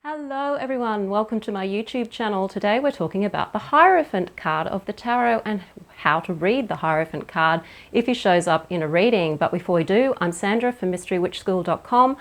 Hello everyone, welcome to my YouTube channel. Today we're talking about the Hierophant card of the tarot and how to read the Hierophant card if he shows up in a reading. But before we do, I'm Sandra from MysteryWitchSchool.com,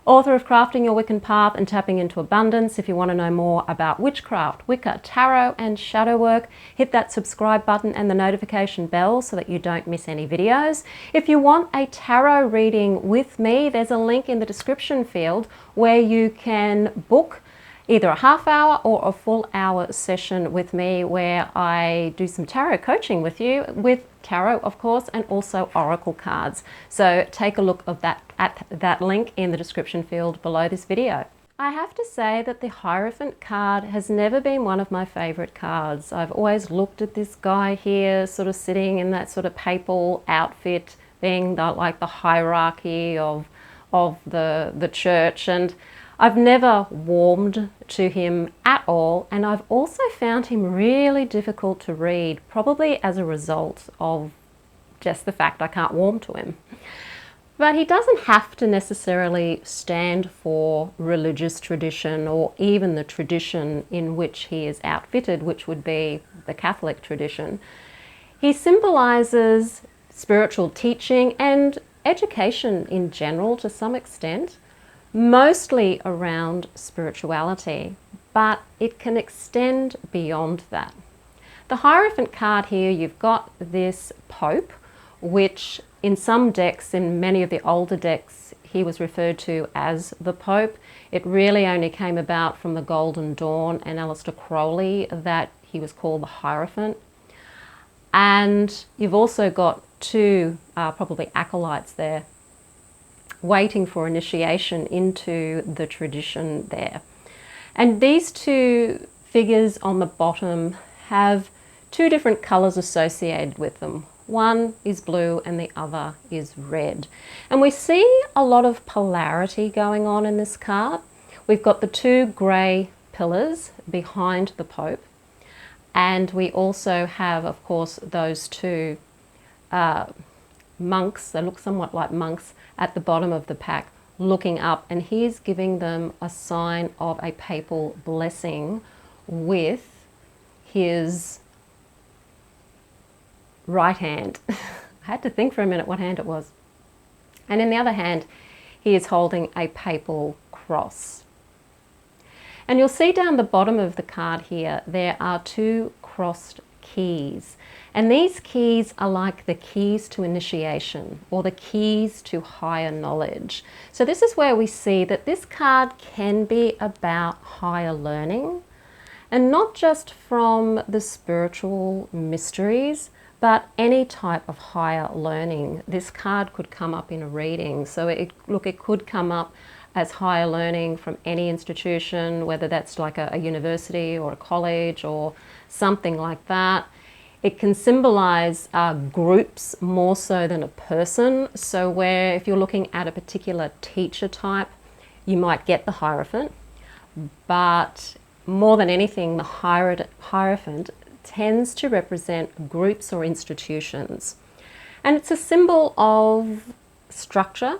author of Crafting Your Wiccan Path and Tapping into Abundance. If you want to know more about witchcraft, Wicca, tarot and shadow work, hit that subscribe button and the notification bell so that you don't miss any videos. If you want a tarot reading with me, there's a link in the description field where you can book either a half hour or a full hour session with me where I do some tarot coaching with you, with tarot of course, and also oracle cards. So take a look at that link in the description field below this video. I have to say that the Hierophant card has never been one of my favorite cards. I've always looked at this guy here sort of sitting in that sort of papal outfit, being like the hierarchy of the church, and I've never warmed to him at all, and I've also found him really difficult to read, probably as a result of just the fact I can't warm to him. But he doesn't have to necessarily stand for religious tradition or even the tradition in which he is outfitted, which would be the Catholic tradition. He symbolizes spiritual teaching and education in general to some extent, mostly around spirituality, but it can extend beyond that. The Hierophant card here, you've got this Pope, which in some decks, in many of the older decks, he was referred to as the Pope. It really only came about from the Golden Dawn and Aleister Crowley that he was called the Hierophant. And you've also got two probably acolytes there waiting for initiation into the tradition there. And these two figures on the bottom have two different colours associated with them. One is blue and the other is red. And we see a lot of polarity going on in this card. We've got the two grey pillars behind the Pope, and we also have, of course, those two monks. They look somewhat like monks at the bottom of the pack looking up, and he's giving them a sign of a papal blessing with his right hand. I had to think for a minute what hand it was. And in the other hand, he is holding a papal cross. And you'll see down the bottom of the card here, there are two crossed keys. And these keys are like the keys to initiation or the keys to higher knowledge. So this is where we see that this card can be about higher learning, and not just from the spiritual mysteries, but any type of higher learning. This card could come up in a reading. So it could come up as higher learning from any institution, whether that's like a university or a college or something like that. It can symbolize groups more so than a person. So where if you're looking at a particular teacher type, you might get the Hierophant, but more than anything, the Hierophant tends to represent groups or institutions. And it's a symbol of structure,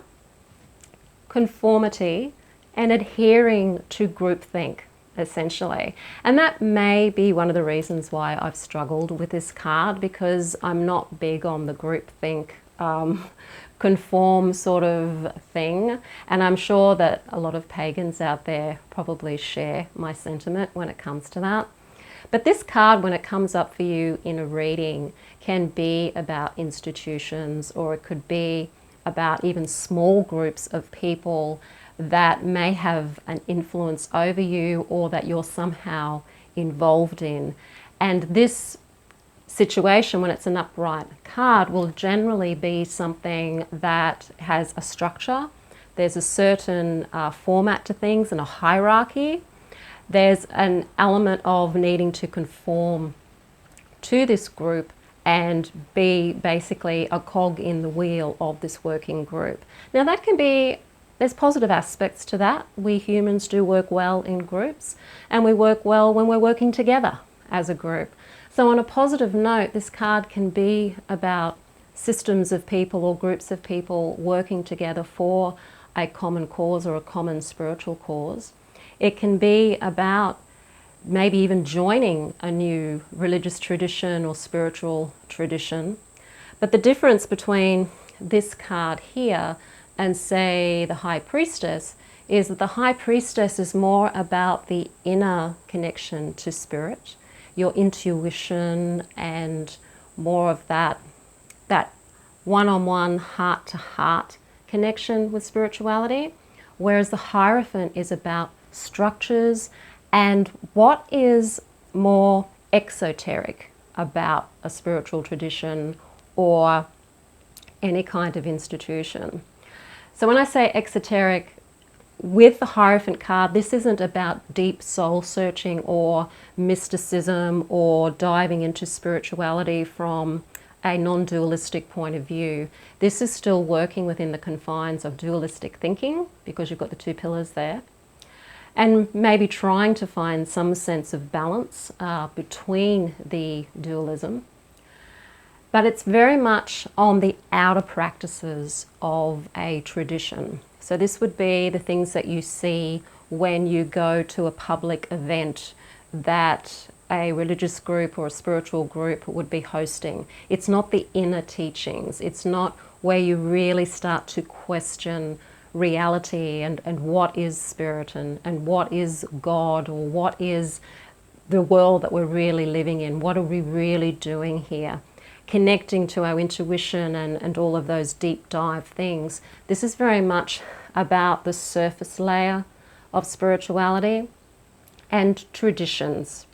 conformity, and adhering to groupthink, essentially. And that may be one of the reasons why I've struggled with this card, because I'm not big on the groupthink, conform sort of thing. And I'm sure that a lot of pagans out there probably share my sentiment when it comes to that. But this card, when it comes up for you in a reading, can be about institutions, or it could be about even small groups of people that may have an influence over you or that you're somehow involved in. And this situation, when it's an upright card, will generally be something that has a structure. There's a certain format to things and a hierarchy. There's an element of needing to conform to this group and be basically a cog in the wheel of this working group. Now that can be, there's positive aspects to that. We humans do work well in groups, and we work well when we're working together as a group. So on a positive note, this card can be about systems of people or groups of people working together for a common cause or a common spiritual cause. It can be about maybe even joining a new religious tradition or spiritual tradition. But the difference between this card here and, say, the High Priestess is that the High Priestess is more about the inner connection to spirit, your intuition, and more of that one-on-one, heart-to-heart connection with spirituality, whereas the Hierophant is about structures and what is more exoteric about a spiritual tradition or any kind of institution. So when I say exoteric, with the Hierophant card, this isn't about deep soul searching or mysticism or diving into spirituality from a non-dualistic point of view. This is still working within the confines of dualistic thinking, because you've got the two pillars there, and maybe trying to find some sense of balance between the dualism. But it's very much on the outer practices of a tradition. So this would be the things that you see when you go to a public event that a religious group or a spiritual group would be hosting. It's not the inner teachings. It's not where you really start to question reality and what is spirit and what is God, or what is the world that we're really living in. What are we really doing here? Connecting to our intuition and all of those deep dive things. This is very much about the surface layer of spirituality and traditions.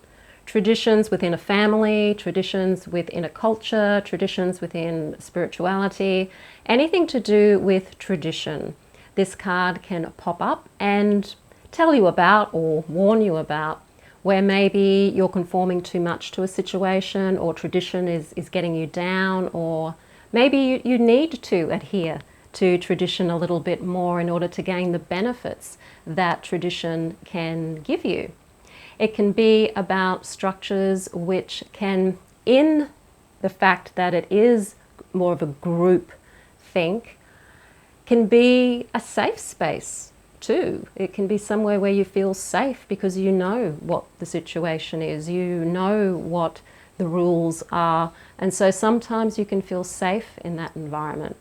Traditions within a family, traditions within a culture, traditions within spirituality, anything to do with tradition. This card can pop up and tell you about or warn you about where maybe you're conforming too much to a situation, or tradition is getting you down, or maybe you need to adhere to tradition a little bit more in order to gain the benefits that tradition can give you. It can be about structures which can, in the fact that it is more of a group think, can be a safe space too. It can be somewhere where you feel safe because you know what the situation is, you know what the rules are, and so sometimes you can feel safe in that environment.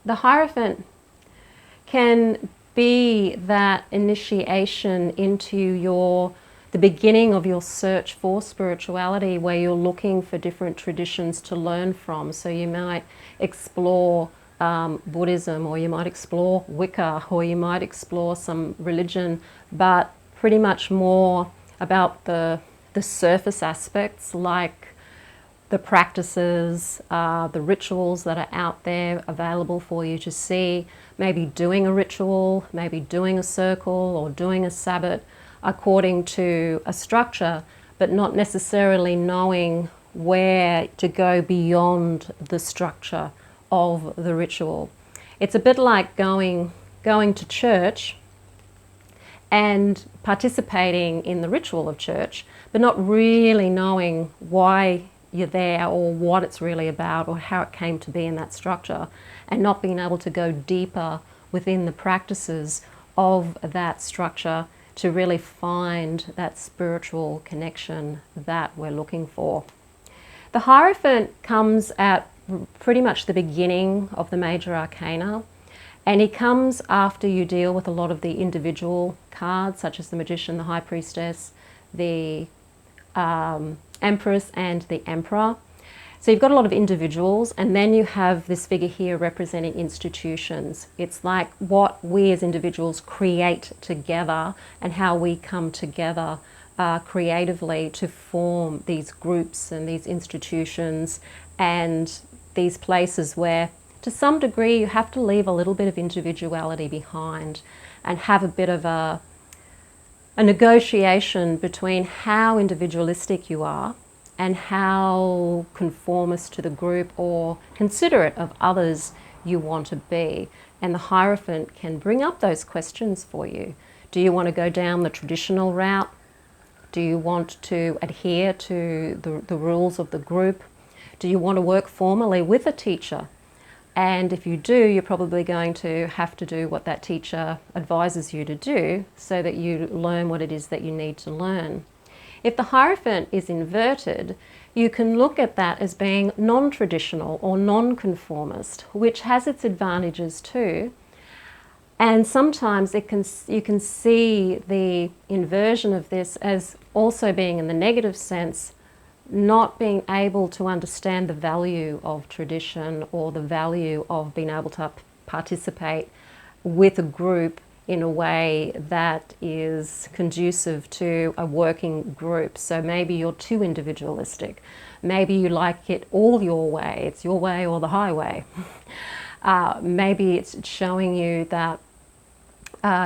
The Hierophant can be that initiation into the beginning of your search for spirituality, where you're looking for different traditions to learn from. So you might explore Buddhism, or you might explore Wicca, or you might explore some religion, but pretty much more about the surface aspects, like the practices, the rituals that are out there available for you to see, maybe doing a ritual, maybe doing a circle or doing a Sabbat according to a structure, but not necessarily knowing where to go beyond the structure of the ritual. It's a bit like going to church and participating in the ritual of church, but not really knowing why you're there or what it's really about or how it came to be in that structure, and not being able to go deeper within the practices of that structure to really find that spiritual connection that we're looking for. The Hierophant comes at pretty much the beginning of the major arcana, and he comes after you deal with a lot of the individual cards, such as the Magician, the High Priestess, the Empress and the Emperor. So you've got a lot of individuals, and then you have this figure here representing institutions. It's like what we as individuals create together and how we come together creatively to form these groups and these institutions and these places where, to some degree, you have to leave a little bit of individuality behind and have a bit of a negotiation between how individualistic you are and how conformist to the group or considerate of others you want to be. And the Hierophant can bring up those questions for you. Do you want to go down the traditional route? Do you want to adhere to the rules of the group? Do you want to work formally with a teacher? And if you do, you're probably going to have to do what that teacher advises you to do so that you learn what it is that you need to learn. If the Hierophant is inverted, you can look at that as being non-traditional or non-conformist, which has its advantages too. And sometimes you can see the inversion of this as also being, in the negative sense, not being able to understand the value of tradition or the value of being able to participate with a group in a way that is conducive to a working group. So maybe you're too individualistic. Maybe you like it all your way. It's your way or the highway. Maybe it's showing you that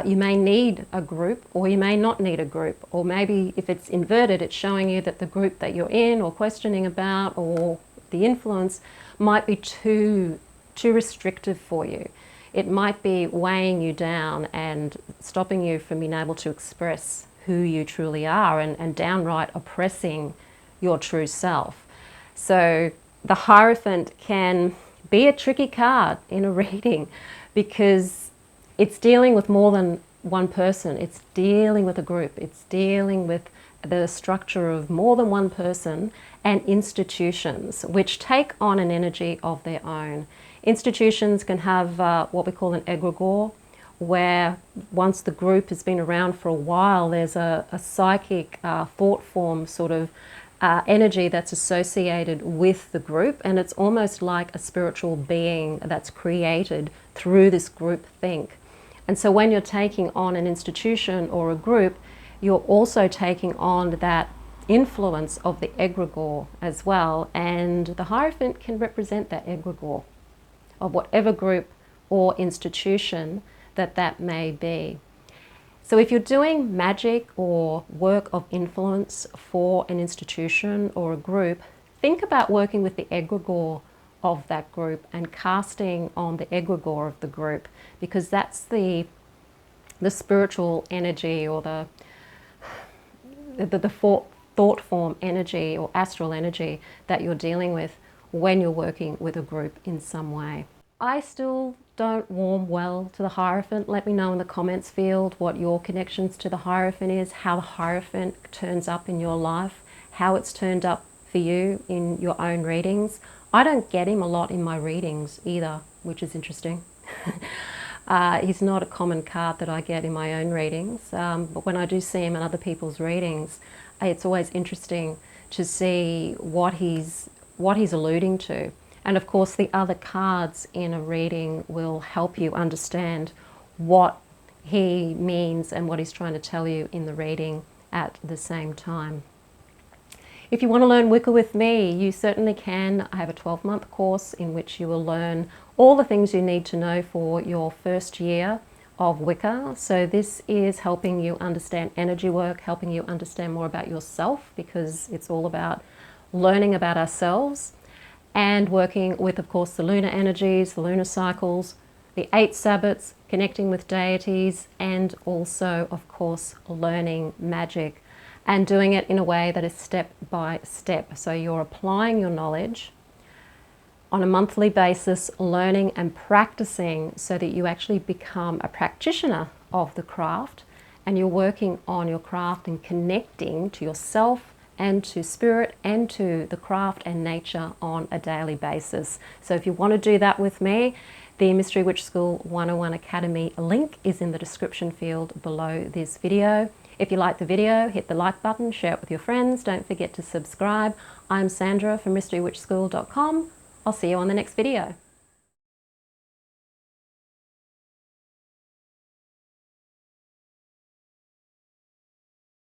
you may need a group or you may not need a group. Or maybe if it's inverted, it's showing you that the group that you're in or questioning about or the influence might be too restrictive for you. It might be weighing you down and stopping you from being able to express who you truly are and downright oppressing your true self. So the Hierophant can be a tricky card in a reading because it's dealing with more than one person. It's dealing with a group. It's dealing with the structure of more than one person and institutions, which take on an energy of their own. Institutions can have what we call an egregore, where once the group has been around for a while, there's a psychic thought form sort of energy that's associated with the group, and it's almost like a spiritual being that's created through this group think. And so when you're taking on an institution or a group, you're also taking on that influence of the egregore as well, and the Hierophant can represent that egregore of whatever group or institution that may be. So if you're doing magic or work of influence for an institution or a group, think about working with the egregore of that group and casting on the egregore of the group, because that's the spiritual energy or the thought form energy or astral energy that you're dealing with when you're working with a group in some way. I still don't warm well to the Hierophant. Let me know in the comments field what your connections to the Hierophant is, how the Hierophant turns up in your life, how it's turned up for you in your own readings. I don't get him a lot in my readings either, which is interesting. He's not a common card that I get in my own readings, but when I do see him in other people's readings, it's always interesting to see what he's alluding to. And of course, the other cards in a reading will help you understand what he means and what he's trying to tell you in the reading at the same time. If you want to learn Wicca with me, you certainly can. I have a 12-month course in which you will learn all the things you need to know for your first year of Wicca. So this is helping you understand energy work, helping you understand more about yourself, because it's all about learning about ourselves, and working with, of course, the lunar energies, the lunar cycles, the 8 Sabbats, connecting with deities, and also, of course, learning magic and doing it in a way that is step by step. So you're applying your knowledge on a monthly basis, learning and practicing so that you actually become a practitioner of the craft, and you're working on your craft and connecting to yourself and to spirit and to the craft and nature on a daily basis. So if you want to do that with me, the Mystery Witch School 101 Academy link is in the description field below this video. If you like the video, hit the like button, share it with your friends. Don't forget to subscribe. I'm Sandra from mysterywitchschool.com. I'll see you on the next video.